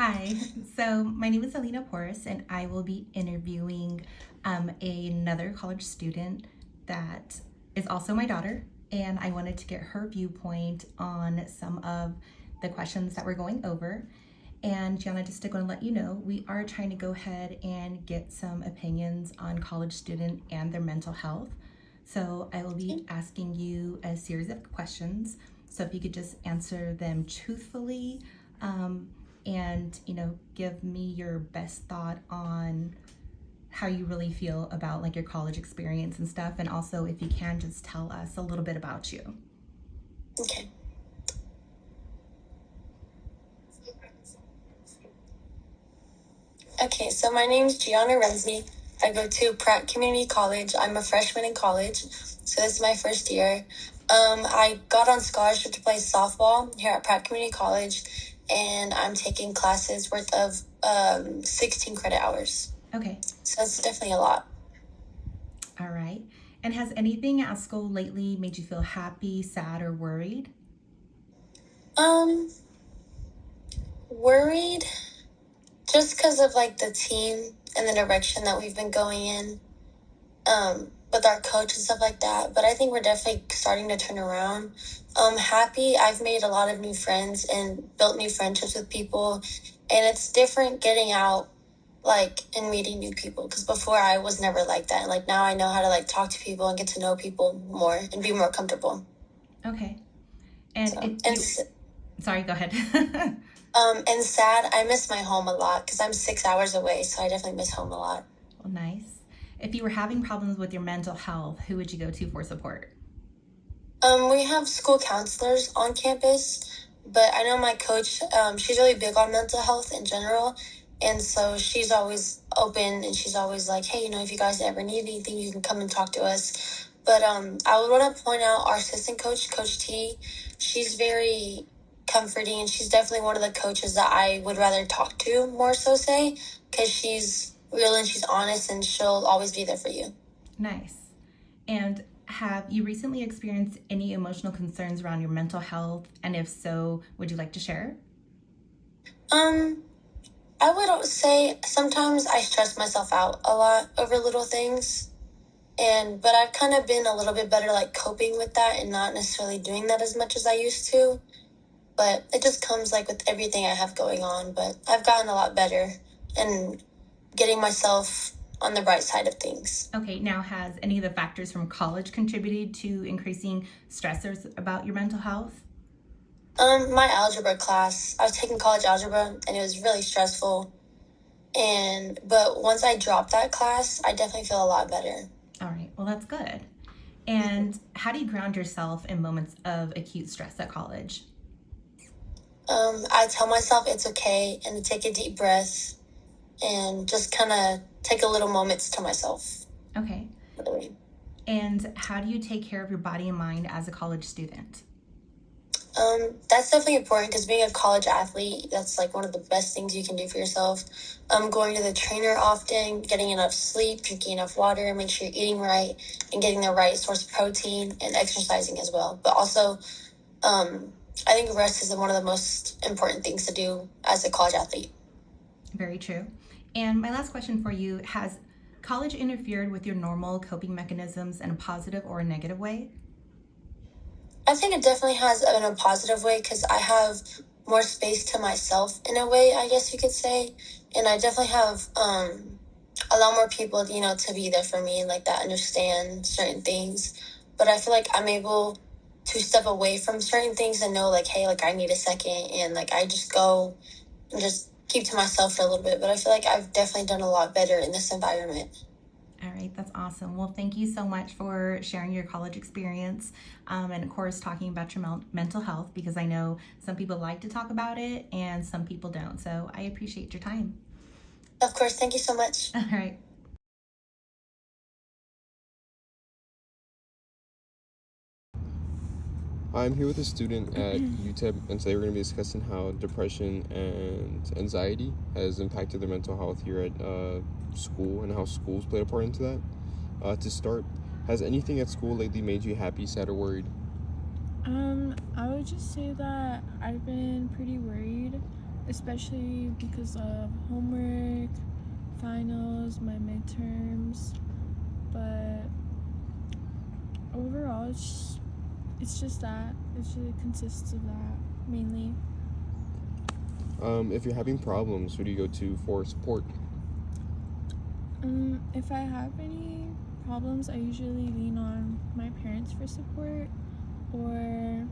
Hi, so my name is Alina Porras, and I will be interviewing another college student that is also my daughter. And I wanted to get her viewpoint on some of the questions that we're going over. And Gianna, just to go and let you know, we are trying to go ahead and get some opinions on college student and their mental health. So I will be asking you a series of questions. So if you could just answer them truthfully, and give me your best thought on how you really feel about like your college experience and stuff, and also if you can just tell us a little bit about you. Okay. Okay, so my name's Gianna Renzi. I go to Pratt Community College. I'm a freshman in college, so this is my first year. I got on scholarship to play softball here at Pratt Community College, and I'm taking classes worth of 16 credit hours. Okay. So it's definitely a lot. All right. And has anything at school lately made you feel happy, sad, or worried? Um, Worried just because of like the team and the direction that we've been going in. With our coach and stuff like that. But I think we're definitely starting to turn around. Happy. I've made a lot of new friends and built new friendships with people, and it's different getting out like and meeting new people because before I was never like that, and like now I know how to like talk to people and get to know people more and be more comfortable. Okay. And So if you, sorry, go ahead. and sad. I miss my home a lot because I'm 6 hours away, so I definitely miss home a lot. Well, nice. If you were having problems with your mental health, who would you go to for support? We have school counselors on campus, but I know my coach, she's really big on mental health in general. And so she's always open and she's always like, hey, if you guys ever need anything, you can come and talk to us. But I would want to point out our assistant coach, Coach T. She's very comforting and she's definitely one of the coaches that I would rather talk to more so say, because she's real and she's honest and she'll always be there for you. Nice. And have you recently experienced any emotional concerns around your mental health? And if so, would you like to share? Um, I would say sometimes I stress myself out a lot over little things. But I've kind of been a little bit better like coping with that and not necessarily doing that as much as I used to. But it just comes like with everything I have going on. But I've gotten a lot better and getting myself on the bright side of things. Okay, now has any of the factors from college contributed to increasing stressors about your mental health? My algebra class, I was taking college algebra and it was really stressful. But once I dropped that class, I definitely feel a lot better. All right, well, that's good. And how do you ground yourself in moments of acute stress at college? I tell myself it's okay and to take a deep breath and just kind of take a little moments to myself. Okay. Really. And how do you take care of your body and mind as a college student? That's definitely important because being a college athlete, that's like one of the best things you can do for yourself. Going to the trainer often, getting enough sleep, drinking enough water, make sure you're eating right and getting the right source of protein and exercising as well. But also, I think rest is one of the most important things to do as a college athlete. Very true. And my last question for you, has college interfered with your normal coping mechanisms in a positive or a negative way? I think it definitely has in a positive way because I have more space to myself in a way, I guess you could say. And I definitely have a lot more people, to be there for me and like that understand certain things. But I feel like I'm able to step away from certain things and know like, hey, like I need a second and like I just go and just keep to myself for a little bit. But I feel like I've definitely done a lot better in this environment. All right, that's awesome. Well, thank you so much for sharing your college experience, and of course, talking about your mental health, because I know some people like to talk about it and some people don't. So I appreciate your time. Of course, thank you so much. All right. I'm here with a student at UTEP, and today we're going to be discussing how depression and anxiety has impacted their mental health here at school and how schools played a part into that. To start, has anything at school lately made you happy, sad, or worried? I would just say that I've been pretty worried especially because of homework, finals, my midterms. But overall, it's just that. It consists of that mainly. If you're having problems, who do you go to for support? If I have any problems, I usually lean on my parents for support or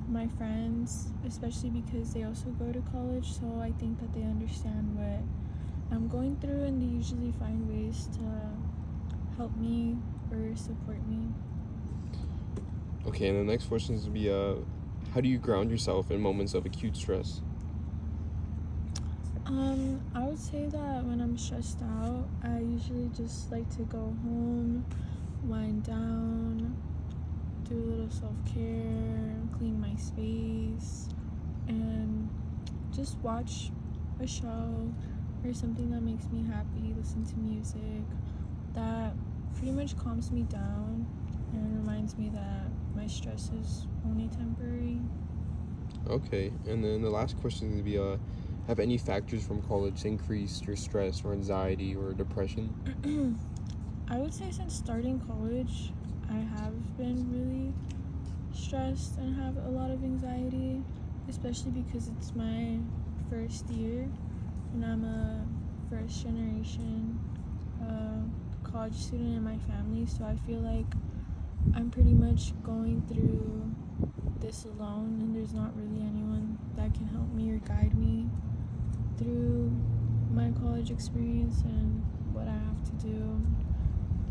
my friends, especially because they also go to college, so I think that they understand what I'm going through and they usually find ways to help me or support me. Okay, and the next question is to be how do you ground yourself in moments of acute stress? I would say that when I'm stressed out, I usually just like to go home, wind down, do a little self-care, clean my space, and just watch a show or something that makes me happy, listen to music. That pretty much calms me down and reminds me that my stress is only temporary. Okay, and then the last question is to be have any factors from college increased your stress or anxiety or depression? I would say since starting college, I have been really stressed and have a lot of anxiety, especially because it's my first year and I'm a first generation college student in my family, so I feel like I'm pretty much going through this alone and there's not really anyone that can help me or guide me through my college experience and what I have to do.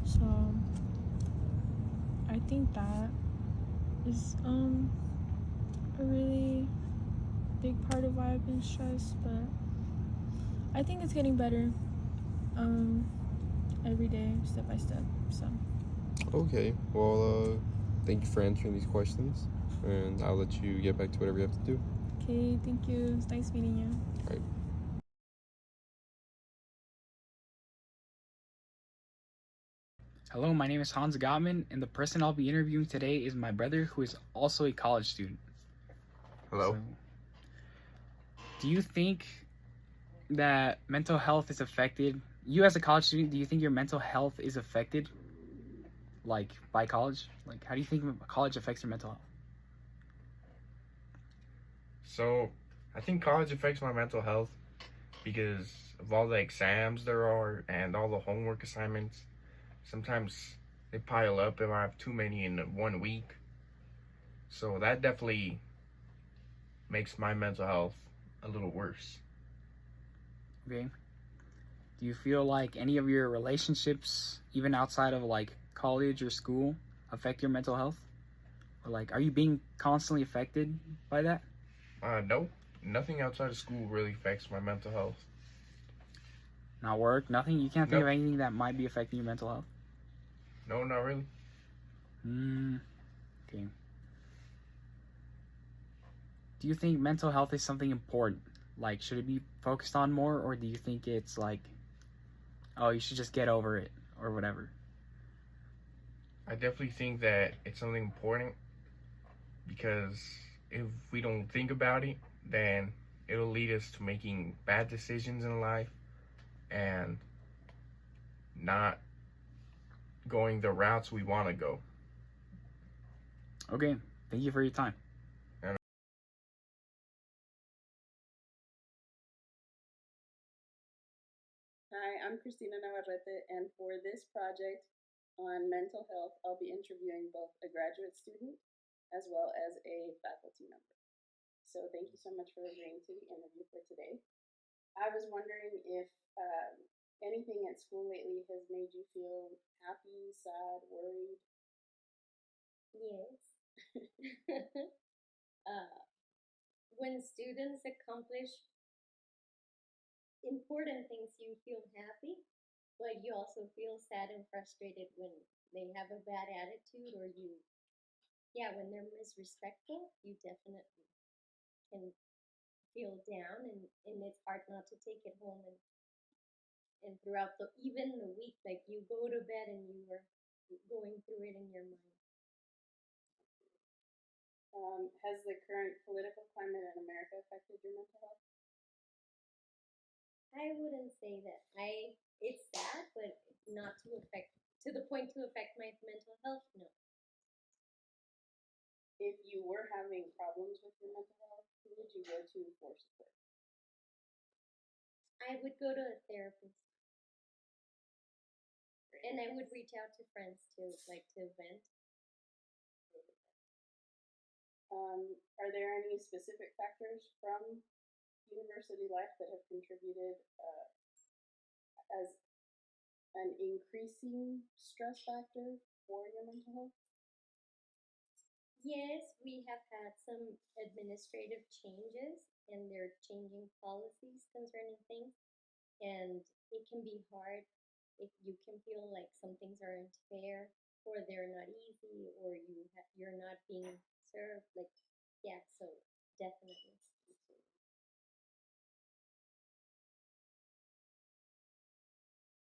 So I think that is a really big part of why I've been stressed, but I think it's getting better every day, step by step. So Okay, well, thank you for answering these questions, and I'll let you get back to whatever you have to do. okay, thank you. It's nice meeting you. All right. Hello, my name is Hans Gottman, and the person I'll be interviewing today is my brother, who is also a college student. Hello. Do you think that mental health is affected? You, as a college student, do you think your mental health is affected, like, by college? Like, how do you think college affects your mental health? So, I think college affects my mental health because of all the exams there are and all the homework assignments. Sometimes they pile up if I have too many in 1 week. So, that definitely makes my mental health a little worse. Okay. Do you feel like any of your relationships, even outside of like college or school, affect your mental health? Or like, are you being constantly affected by that? No, nothing outside of school really affects my mental health. Not work, nothing? You can't think Nope. of anything that might be affecting your mental health? No, not really. Okay. Do you think mental health is something important? Like, should it be focused on more, or do you think it's like, oh, you should just get over it, or whatever? I definitely think that it's something important because if we don't think about it, then it'll lead us to making bad decisions in life and not going the routes we want to go. Okay, thank you for your time. Hi, I'm Christina Navarrete, and for this project on mental health, I'll be interviewing both a graduate student as well as a faculty member. So thank you so much for agreeing to the interview for today. I was wondering if anything at school lately has made you feel happy, sad, worried? Yes. When students accomplish important things, you feel happy, but you also feel sad and frustrated when they have a bad attitude or when they're misrespectful, you definitely can feel down and it's hard not to take it home and throughout even the week, like you go to bed and you are going through it in your mind. Has the current political climate in America affected your mental health? say that it's sad, but not to the point to affect my mental health. No. If you were having problems with your mental health, who would you go to for support? I would go to a therapist. And I would reach out to friends too, like to vent. Are there any specific factors from university life that have contributed as an increasing stress factor for your mental health? Yes, we have had some administrative changes and they're changing policies concerning things. And it can be hard if you can feel like some things are unfair or they're not easy or you're not being served. Like, yeah, so definitely.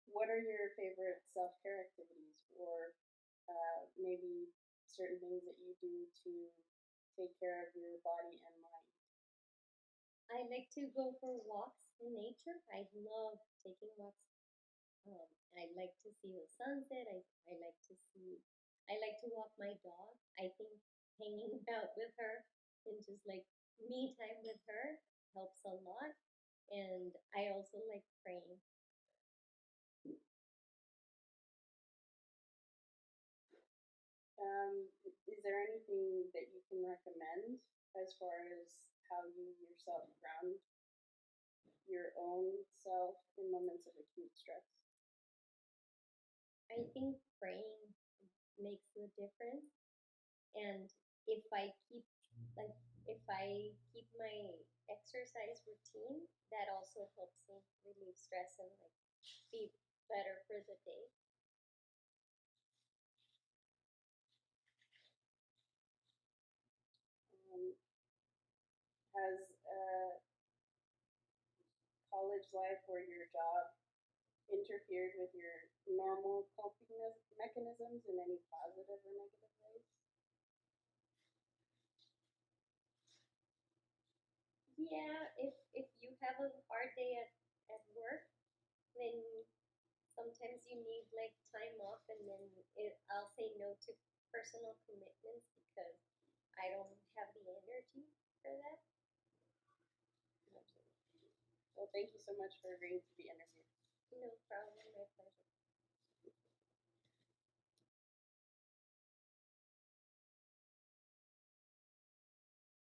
What are your favorite self-care activities, or maybe certain things that you do to take care of your body and mind? I like to go for walks in nature. I love taking walks. I like to see the sunset. I like to walk my dog. I think hanging out with her and just like me time with her helps a lot. And I also like praying. Is there anything that you can recommend as far as how you yourself ground your own self in moments of acute stress? I think praying makes the difference. And if I keep my exercise routine, that also helps me relieve stress and like be better for the day. Has college life or your job interfered with your normal coping mechanisms in any positive or negative ways? Yeah, if you have a hard day at work, then sometimes you need like time off, and then I'll say no to personal commitments because I don't have the energy for that. Absolutely. Well, thank you so much for agreeing to be interviewed.